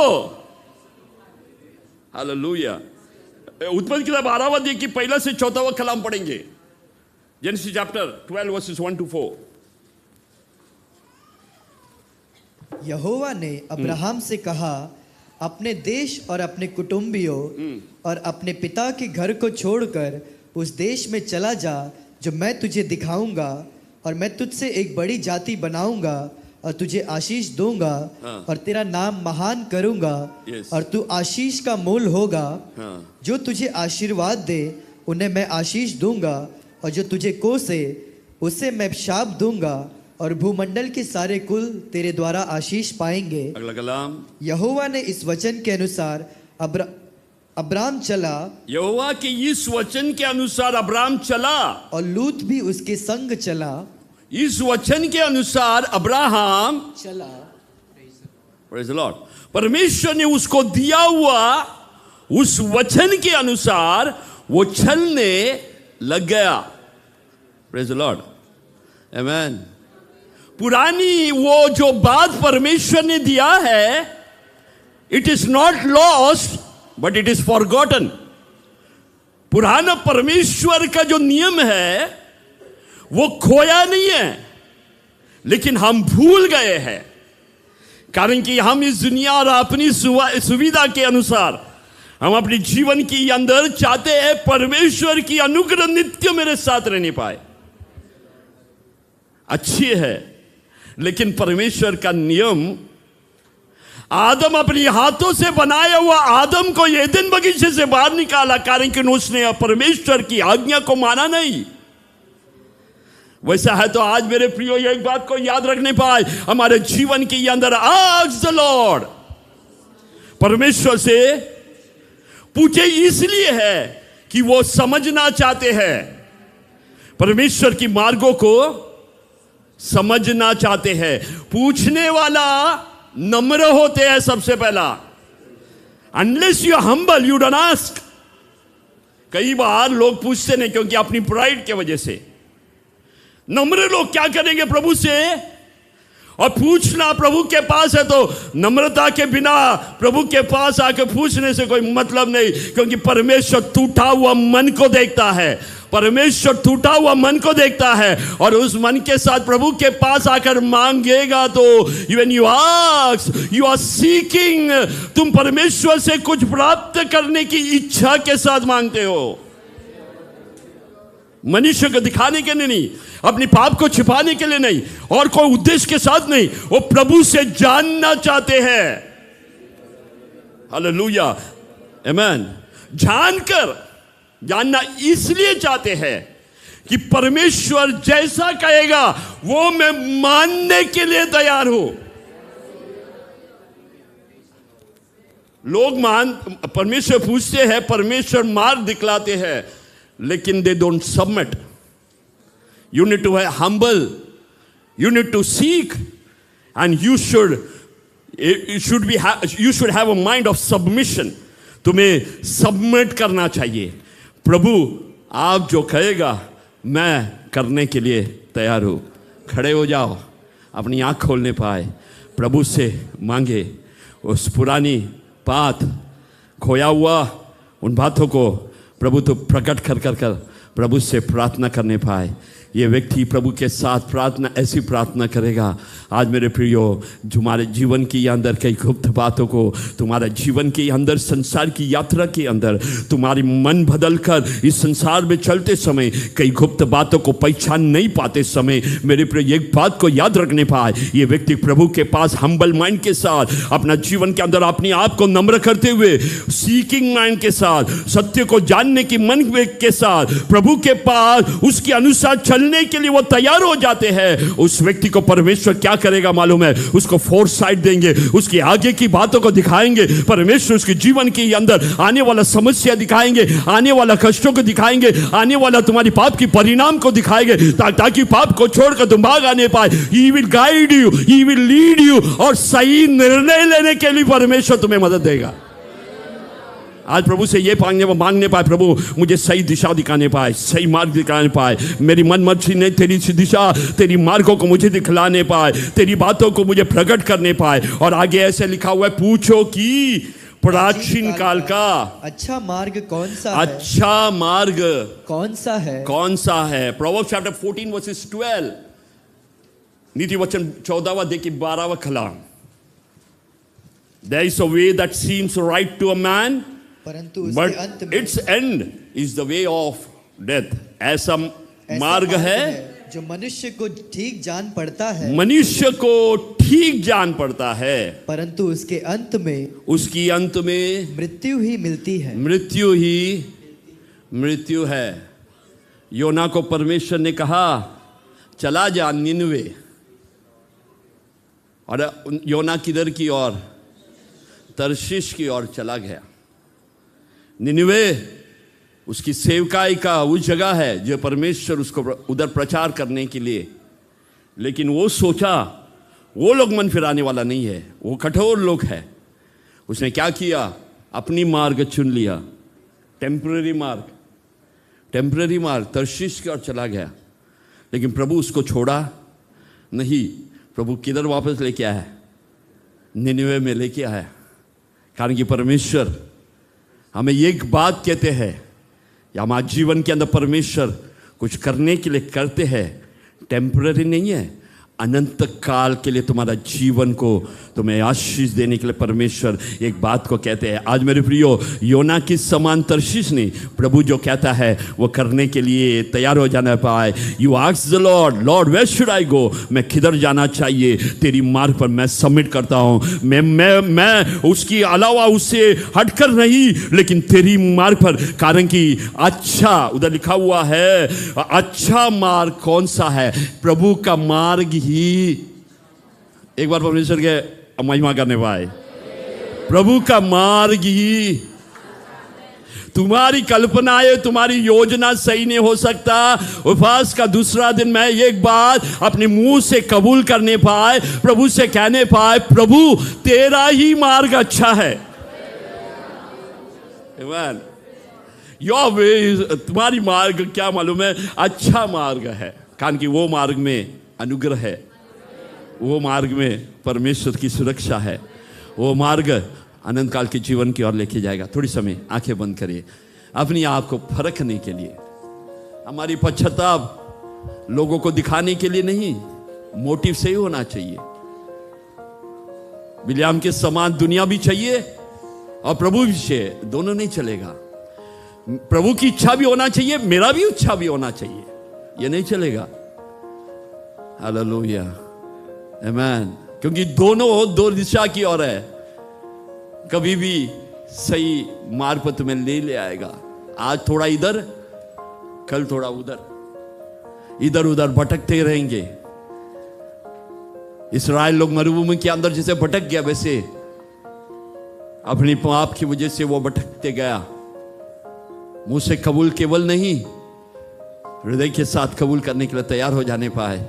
हालेलुया. उत्पत्ति किताब 12वां अध्याय की पहला से 4वां कलाम पढ़ेंगे. Genesis chapter 12 versus 1 to 4. यहोवा ने अब्राहम से कहा, अपने देश और अपने कुटुंबियों और अपने पिता के घर को छोड़कर उस देश में चला जा जो मैं तुझे दिखाऊंगा, और मैं तुझसे एक बड़ी जाति बनाऊंगा और तुझे आशीष दूंगा. हाँ. और तेरा नाम महान करूंगा. Yes. और तू आशीष का मूल होगा. हाँ. जो तुझे आशीर्वाद दे उन्हें मैं आशीष दूंगा, और जो तुझे कोसे उसे मैं शाप दूंगा, और भूमंडल के सारे कुल तेरे द्वारा आशीष पाएंगे. अगला कलाम. यहोवा ने इस वचन के अनुसार अब्राम चला, यहोवा के इस वचन के अनुसार अब्राम चला, और लूत भी उसके संग चला. इस वचन के अनुसार अब्राहम चला. Praise the Lord. परमेश्वर ने उसको दिया हुआ उस वचन के अनुसार वो चलने लग गया. Praise the Lord. आमेन. पुरानी वो जो बात परमेश्वर ने दिया है, it is not lost but it is forgotten. पुराना परमेश्वर का जो नियम है वो खोया नहीं है, लेकिन हम भूल गए हैं, कारण कि हम इस दुनिया और अपनी सुविधा के अनुसार हम अपने जीवन के अंदर चाहते हैं परमेश्वर की अनुग्रह नित्य मेरे साथ रहने पाए. अच्छी है, लेकिन परमेश्वर का नियम, आदम अपने हाथों से बनाया हुआ आदम को एदेन बगीचे से बाहर निकाला, कारण कि उसने परमेश्वर की आज्ञा को माना नहीं. वैसा है तो आज मेरे प्रियो एक बात को याद रखने पाए, हमारे जीवन के अंदर आस्क द लॉर्ड. परमेश्वर से पूछे इसलिए है कि वो समझना चाहते हैं, परमेश्वर की मार्गों को समझना चाहते हैं. पूछने वाला नम्र होते हैं सबसे पहला. Unless you humble you don't ask. कई बार लोग पूछते नहीं क्योंकि अपनी प्राइड के वजह से. नम्र लोग क्या करेंगे प्रभु से, और पूछना प्रभु के पास है तो नम्रता के बिना प्रभु के पास आके पूछने से कोई मतलब नहीं, क्योंकि परमेश्वर टूटा हुआ मन को देखता है. परमेश्वर टूटा हुआ मन को देखता है, और उस मन के साथ प्रभु के पास आकर मांगेगा तो when you ask you are seeking, तुम परमेश्वर से कुछ प्राप्त करने की इच्छा के साथ मांगते हो. मनुष्य को दिखाने के लिए नहीं, अपनी पाप को छिपाने के लिए नहीं, और कोई उद्देश्य के साथ नहीं. वो प्रभु से जानना चाहते हैं. हालेलुया. आमेन. जानना इसलिए चाहते हैं कि परमेश्वर जैसा कहेगा वो मैं मानने के लिए तैयार हूं. लोग परमेश्वर पूछते हैं, परमेश्वर मार्ग दिखलाते हैं, लेकिन they don't submit. You need to be humble. You need to seek, and you should have a mind of submission. तुम्हें सबमिट करना चाहिए। प्रभु आप जो कहेगा मैं करने के लिए तैयार हूँ। खड़े हो जाओ, अपनी आँख खोलने पाए, प्रभु से मांगे उस पुरानी बात, खोया हुआ उन बातों को प्रभु तो प्रकट कर कर कर प्रभु से प्रार्थना करने पाए। ये व्यक्ति प्रभु के साथ प्रार्थना, ऐसी प्रार्थना करेगा। आज मेरे प्रियो, तुम्हारे जीवन के अंदर कई गुप्त बातों को, तुम्हारे जीवन के अंदर, संसार की यात्रा के अंदर तुम्हारी मन बदल कर इस संसार में चलते समय कई गुप्त बातों को पहचान नहीं पाते समय, मेरे प्रियो एक बात को याद रखने पाए, ये व्यक्ति प्रभु के पास हम्बल माइंड के साथ अपना जीवन के अंदर अपने आप को नम्र करते हुए, सीकिंग माइंड के साथ, सत्य को जानने की मन के साथ प्रभु के पास उसके अनुसार चलने के लिए वो तैयार हो जाते हैं। उस व्यक्ति को परमेश्वर क्या करेगा मालूम है? उसको फोरसाइट देंगे, उसकी आगे की बातों को दिखाएंगे। परमेश्वर उसके जीवन के अंदर आने वाला समस्या दिखाएंगे, आने वाला कष्टों को दिखाएंगे, आने वाला तुम्हारी पाप की परिणाम को दिखाएंगे, ताकि पाप को छोड़कर तुम भाग आने पाए। He will guide you, he will lead you, और सही निर्णय लेने के लिए परमेश्वर तुम्हें मदद देगा। आज प्रभु से ये मांगने पाए, प्रभु मुझे सही दिशा दिखाने पाए, सही मार्ग दिखाने पाए, मेरी मन मर्जी नहीं, तेरी दिशा, तेरी मार्गों को मुझे दिखलाने पाए, तेरी बातों को मुझे प्रकट करने पाए। और आगे ऐसे लिखा हुआ है, पूछो कि प्राचीन काल का अच्छा मार्ग कौन सा है? अच्छा मार्ग कौन सा है? कौन सा है? प्रोवर्ब्स चैप्टर 14 वर्सेस 12, नीति वचन 14वां देखिए 12वां कलाम। There is a way that seems right to a man, परंतु उसके but अंत में its end is the way of death. ऐसा मार्ग है जो मनुष्य को ठीक जान पड़ता है, मनुष्य को ठीक जान पड़ता है, परंतु उसके अंत में, उसकी अंत में मृत्यु ही मिलती है। मृत्यु ही मृत्यु है। योना को परमेश्वर ने कहा चला जा निनवे, और योना किधर की ओर? तर्शीश की ओर चला गया। निनवे उसकी सेवकाई का उस जगह है जो परमेश्वर उसको उधर प्रचार करने के लिए, लेकिन वो सोचा वो लोग मन फिराने वाला नहीं है, वो कठोर लोग है। उसने क्या किया? अपनी मार्ग चुन लिया, टेम्पररी मार्ग तर्शीश की ओर चला गया। लेकिन प्रभु उसको छोड़ा नहीं, प्रभु किधर वापस लेके आया? निनवे में लेके आया। कारण कि परमेश्वर हमें एक बात कहते हैं, या हमारे जीवन के अंदर परमेश्वर कुछ करने के लिए करते हैं, टेम्पररी नहीं है, अनंत काल के लिए तुम्हारा जीवन को तुम्हें आशीष देने के लिए परमेश्वर एक बात को कहते हैं। आज मेरे प्रियो, योना की समान तर्शीश नहीं, प्रभु जो कहता है वो करने के लिए तैयार हो जाना पाए। You ask the Lord, Lord where should I go? मैं किधर जाना चाहिए? तेरी मार्ग पर मैं सबमिट करता हूँ। मैं उसकी अलावा उससे हटकर नहीं, लेकिन तेरी मार्ग पर। कारण कि अच्छा, उधर लिखा हुआ है अच्छा मार्ग कौन सा है? प्रभु का मार्ग ही। एक बार परमेश्वर के महिमा करने पाए, प्रभु का मार्ग ही। तुम्हारी कल्पनाएं, तुम्हारी योजना सही नहीं हो सकता। उपवास का दूसरा दिन मैं एक बात अपने मुंह से कबूल करने पाए, प्रभु से कहने पाए, प्रभु तेरा ही मार्ग अच्छा है। Amen. Your way, तुम्हारी मार्ग क्या मालूम है? अच्छा मार्ग है। कारण कि वो मार्ग में अनुग्रह है, वो मार्ग में परमेश्वर की सुरक्षा है, वो मार्ग अनंत काल के जीवन की ओर लेके जाएगा। थोड़ी समय आंखें बंद करिए, अपनी आप को परखने के लिए। हमारी पश्चाताप लोगों को दिखाने के लिए नहीं, मोटिव सही होना चाहिए। बिलियाम के समान दुनिया भी चाहिए और प्रभु भी चाहिए, दोनों नहीं चलेगा। प्रभु की इच्छा भी होना चाहिए, मेरा भी इच्छा भी होना चाहिए, ये नहीं चलेगा। हालेलुया, आमीन। क्योंकि दोनों दो दिशा की ओर है, कभी भी सही मार्ग पर तुम्हें ले आएगा। आज थोड़ा इधर, कल थोड़ा उधर, इधर उधर भटकते रहेंगे। इस्राएल लोग मरुभूमि के अंदर जैसे भटक गया, वैसे अपनी पाप की वजह से वो भटकते गया। मुंह से कबूल केवल नहीं, हृदय के साथ कबूल करने के लिए तैयार हो जाने पाए।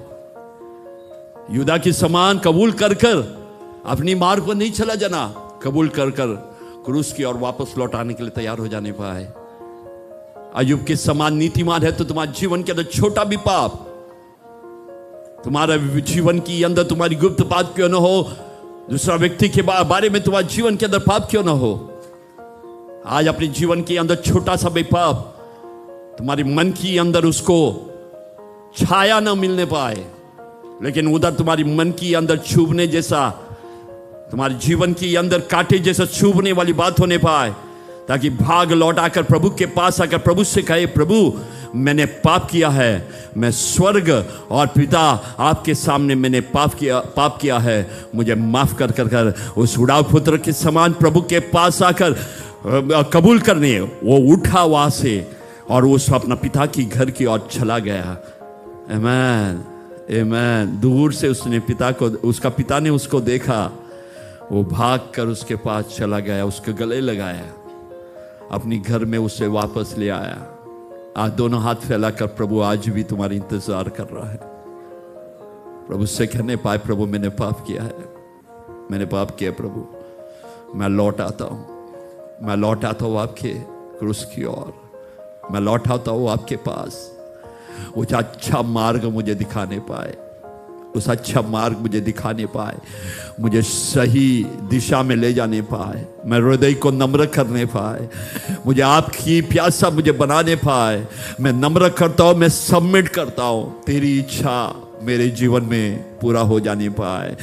युदा की समान कबूल कर कर अपनी मार्ग पर नहीं चला जाना, कबूल कर कर क्रूस की ओर वापस लौट आने के लिए तैयार हो जाने पाए। अय्यूब के समान नीतिमान है तो तुम्हारे जीवन के अंदर छोटा भी पाप, तुम्हारा जीवन के अंदर तुम्हारी गुप्त बात क्यों ना हो, दूसरा व्यक्ति के बारे में तुम्हारे जीवन के अंदर पाप क्यों ना हो, आज अपने जीवन के अंदर छोटा सा भी पाप तुम्हारे मन के अंदर उसको छाया ना मिलने पाए, लेकिन उधर तुम्हारी मन के अंदर छुपने जैसा, तुम्हारे जीवन के अंदर कांटे जैसा छुपने वाली बात होने पाए, ताकि भाग लौट आकर प्रभु के पास आकर प्रभु से कहे, प्रभु मैंने पाप किया है, मैं स्वर्ग और पिता आपके सामने मैंने पाप किया है, मुझे माफ कर कर कर उस उड़ाव पुत्र के समान प्रभु के पास आकर कबूल करने वो उठा वहां से और उस अपना पिता की घर की ओर चला गया। आमीन आमीन। दूर से उसने उसका पिता ने उसको देखा, वो भाग कर उसके पास चला गया, उसके गले लगाया, अपनी घर में उसे वापस ले आया। आज दोनों हाथ फैलाकर प्रभु आज भी तुम्हारा इंतजार कर रहा है। प्रभु से कहने पाए, प्रभु मैंने पाप किया है, मैंने पाप किया प्रभु, मैं लौट आता हूँ, मैं लौट आता हूँ आपके क्रूस की ओर, मैं लौट आता हूँ आपके पास। वो अच्छा मार्ग मुझे दिखाने पाए, उस अच्छा मार्ग मुझे दिखाने पाए, मुझे सही दिशा में ले जाने पाए, मैं हृदय को नम्र करने पाए, मुझे आपकी प्यासा मुझे बनाने पाए। मैं नम्र करता हूँ, मैं सबमिट करता हूँ, तेरी इच्छा मेरे जीवन में पूरा हो जाने पाए।